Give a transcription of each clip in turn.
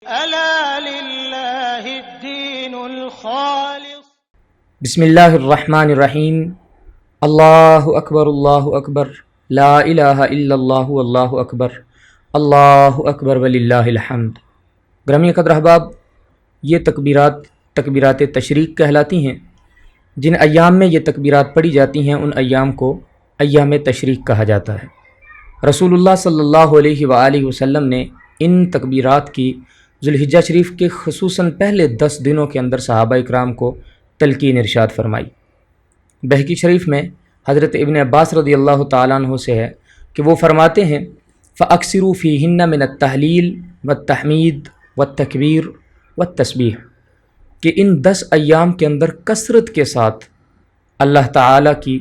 ألا لله الدين الخالص. بسم اللہ الرحمن الرحیم. اللہ اکبر لا الہ الا اللہ واللہ اکبر وللہ الحمد. گرامی قدر احباب، یہ تکبیرات تشریق کہلاتی ہیں. جن ایام میں یہ تکبیرات پڑھی جاتی ہیں ان ایام کو ایام تشریق کہا جاتا ہے. رسول اللہ صلی اللہ علیہ وآلہ وسلم نے ان تکبیرات کی ذوالحجہ شریف کے خصوصاً پہلے 10 دنوں کے اندر صحابہ اکرام کو تلقین ارشاد فرمائی. بہقی شریف میں حضرت ابن عباس رضی اللہ تعالیٰ عنہ سے ہے کہ وہ فرماتے ہیں فَأَكْثِرُوا فِيهِنَّ مِنَ التَّحْلِيلِ وَالتَّحْمِيدِ وَالتَّكْبِيرِ وَالتَّسْبِيحِ کہ ان 10 ایام کے اندر کثرت کے ساتھ اللہ تعالیٰ کی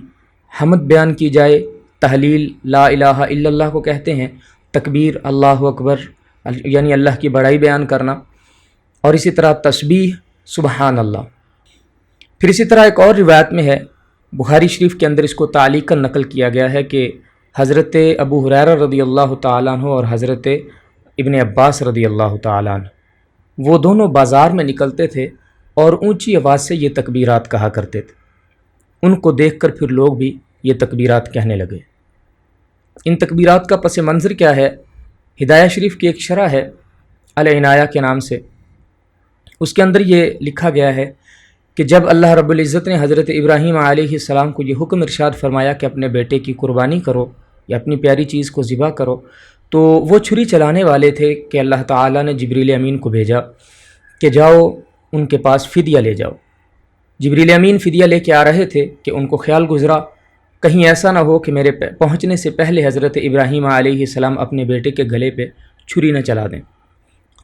حمد بیان کی جائے. تحلیل لا الہ الا اللہ کو کہتے ہیں، تکبیر اللہ اکبر یعنی اللہ کی بڑائی بیان کرنا، اور اسی طرح تسبیح سبحان اللہ. پھر اسی طرح ایک اور روایت میں ہے، بخاری شریف کے اندر اس کو تعلیقاً نقل کیا گیا ہے کہ حضرت ابو ہریرہ رضی اللہ تعالیٰ عنہ اور حضرت ابن عباس رضی اللہ تعالیٰ عنہ وہ دونوں بازار میں نکلتے تھے اور اونچی آواز سے یہ تکبیرات کہا کرتے تھے. ان کو دیکھ کر پھر لوگ بھی یہ تکبیرات کہنے لگے. ان تکبیرات کا پس منظر کیا ہے؟ ہدایہ شریف کی ایک شرح ہے العنایہ کے نام سے، اس کے اندر یہ لکھا گیا ہے کہ جب اللہ رب العزت نے حضرت ابراہیم علیہ السلام کو یہ حکم ارشاد فرمایا کہ اپنے بیٹے کی قربانی کرو یا اپنی پیاری چیز کو ذبح کرو، تو وہ چھری چلانے والے تھے کہ اللہ تعالیٰ نے جبریل امین کو بھیجا کہ جاؤ ان کے پاس فدیہ لے جاؤ. جبریل امین فدیہ لے کے آ رہے تھے کہ ان کو خیال گزرا کہیں ایسا نہ ہو کہ میرے پہنچنے سے پہلے حضرت ابراہیم علیہ السلام اپنے بیٹے کے گلے پہ چھری نہ چلا دیں.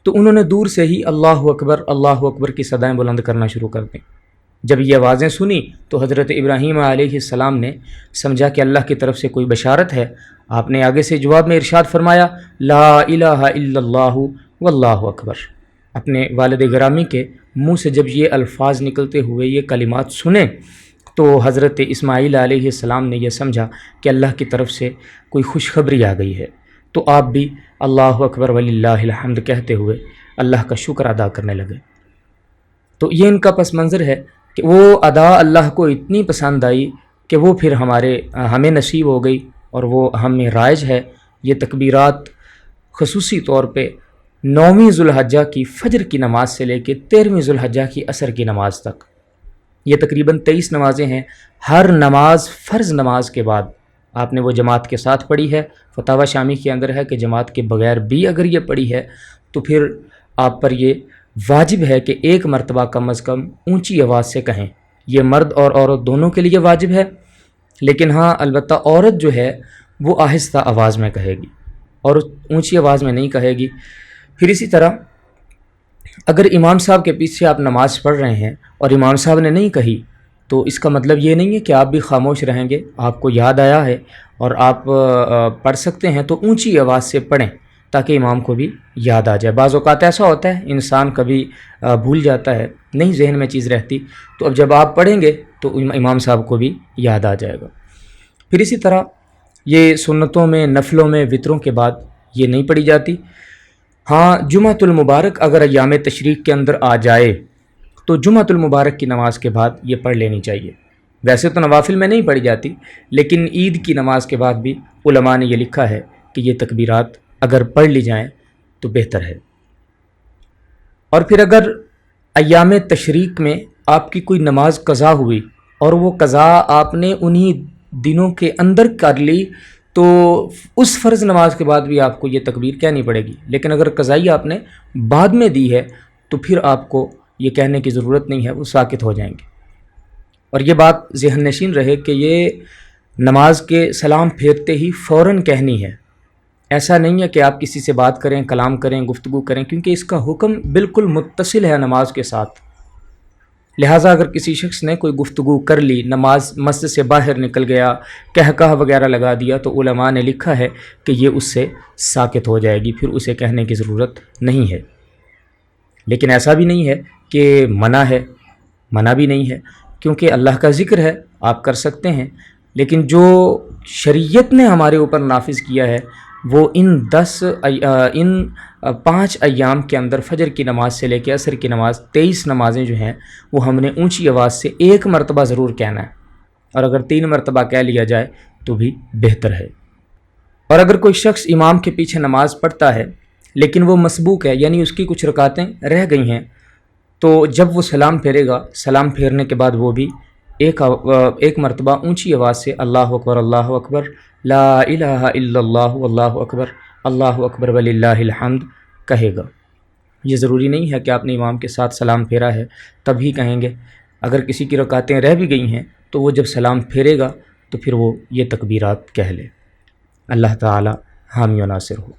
تو انہوں نے دور سے ہی اللہ اکبر کی صدائیں بلند کرنا شروع کر دیں. جب یہ آوازیں سنی تو حضرت ابراہیم علیہ السلام نے سمجھا کہ اللہ کی طرف سے کوئی بشارت ہے. آپ نے آگے سے جواب میں ارشاد فرمایا لا الہ الا اللہ واللہ اکبر. اپنے والد گرامی کے منہ سے جب یہ الفاظ نکلتے ہوئے یہ کلمات سنے تو حضرت اسماعیل علیہ السلام نے یہ سمجھا کہ اللہ کی طرف سے کوئی خوشخبری آ گئی ہے. تو آپ بھی اللہ اکبر وللہ الحمد کہتے ہوئے اللہ کا شکر ادا کرنے لگے. تو یہ ان کا پس منظر ہے کہ وہ ادا اللہ کو اتنی پسند آئی کہ وہ پھر ہمیں نصیب ہو گئی اور وہ ہمیں رائج ہے. یہ تکبیرات خصوصی طور پہ 9ویں ذوالحجہ کی فجر کی نماز سے لے کے 13ویں ذوالحجہ کی عصر کی نماز تک، یہ تقریباً 23 نمازیں ہیں. ہر نماز فرض نماز کے بعد آپ نے وہ جماعت کے ساتھ پڑھی ہے. فتاوی شامی کے اندر ہے کہ جماعت کے بغیر بھی اگر یہ پڑھی ہے تو پھر آپ پر یہ واجب ہے کہ ایک مرتبہ کم از کم اونچی آواز سے کہیں. یہ مرد اور عورت دونوں کے لیے واجب ہے، لیکن ہاں البتہ عورت جو ہے وہ آہستہ آواز میں کہے گی اور اونچی آواز میں نہیں کہے گی. پھر اسی طرح اگر امام صاحب کے پیچھے آپ نماز پڑھ رہے ہیں اور امام صاحب نے نہیں کہی تو اس کا مطلب یہ نہیں ہے کہ آپ بھی خاموش رہیں گے. آپ کو یاد آیا ہے اور آپ پڑھ سکتے ہیں تو اونچی آواز سے پڑھیں تاکہ امام کو بھی یاد آ جائے. بعض اوقات ایسا ہوتا ہے انسان کبھی بھول جاتا ہے، نہیں ذہن میں چیز رہتی، تو اب جب آپ پڑھیں گے تو امام صاحب کو بھی یاد آ جائے گا. پھر اسی طرح یہ سنتوں میں نفلوں میں وطروں کے بعد یہ نہیں پڑھی جاتی. ہاں جمعۃ المبارک اگر ایام تشریق کے اندر آ جائے تو جمعۃ المبارک کی نماز کے بعد یہ پڑھ لینی چاہیے. ویسے تو نوافل میں نہیں پڑھی جاتی، لیکن عید کی نماز کے بعد بھی علماء نے یہ لکھا ہے کہ یہ تکبیرات اگر پڑھ لی جائیں تو بہتر ہے. اور پھر اگر ایام تشریق میں آپ کی کوئی نماز قضا ہوئی اور وہ قضا آپ نے انہی دنوں کے اندر کر لی تو اس فرض نماز کے بعد بھی آپ کو یہ تکبیر کہنی پڑے گی. لیکن اگر قضائی آپ نے بعد میں دی ہے تو پھر آپ کو یہ کہنے کی ضرورت نہیں ہے، وہ ساکت ہو جائیں گے. اور یہ بات ذہن نشین رہے کہ یہ نماز کے سلام پھیرتے ہی فوراً کہنی ہے. ایسا نہیں ہے کہ آپ کسی سے بات کریں، کلام کریں، گفتگو کریں، کیونکہ اس کا حکم بالکل متصل ہے نماز کے ساتھ. لہٰذا اگر کسی شخص نے کوئی گفتگو کر لی، نماز مسجد سے باہر نکل گیا، کہکہ وغیرہ لگا دیا، تو علماء نے لکھا ہے کہ یہ اس سے ساکت ہو جائے گی، پھر اسے کہنے کی ضرورت نہیں ہے. لیکن ایسا بھی نہیں ہے کہ منع بھی نہیں ہے، کیونکہ اللہ کا ذکر ہے، آپ کر سکتے ہیں. لیکن جو شریعت نے ہمارے اوپر نافذ کیا ہے وہ ان 5 ایام کے اندر فجر کی نماز سے لے کے عصر کی نماز 23 نمازیں جو ہیں وہ ہم نے اونچی آواز سے 1 مرتبہ ضرور کہنا ہے، اور اگر 3 مرتبہ کہہ لیا جائے تو بھی بہتر ہے۔ اور اگر کوئی شخص امام کے پیچھے نماز پڑھتا ہے لیکن وہ مسبوق ہے، یعنی اس کی کچھ رکعتیں رہ گئی ہیں، تو جب وہ سلام پھیرے گا، سلام پھیرنے کے بعد وہ بھی ایک مرتبہ اونچی آواز سے اللہ اکبر لا الہ الا اللہ واللہ اکبر وللہ الحمد کہے گا۔ یہ ضروری نہیں ہے کہ آپ نے امام کے ساتھ سلام پھیرا ہے تب ہی کہیں گے، اگر کسی کی رکعتیں رہ بھی گئی ہیں تو وہ جب سلام پھیرے گا تو پھر وہ یہ تکبیرات کہہ لے۔ اللہ تعالی حامی و ناصر ہو۔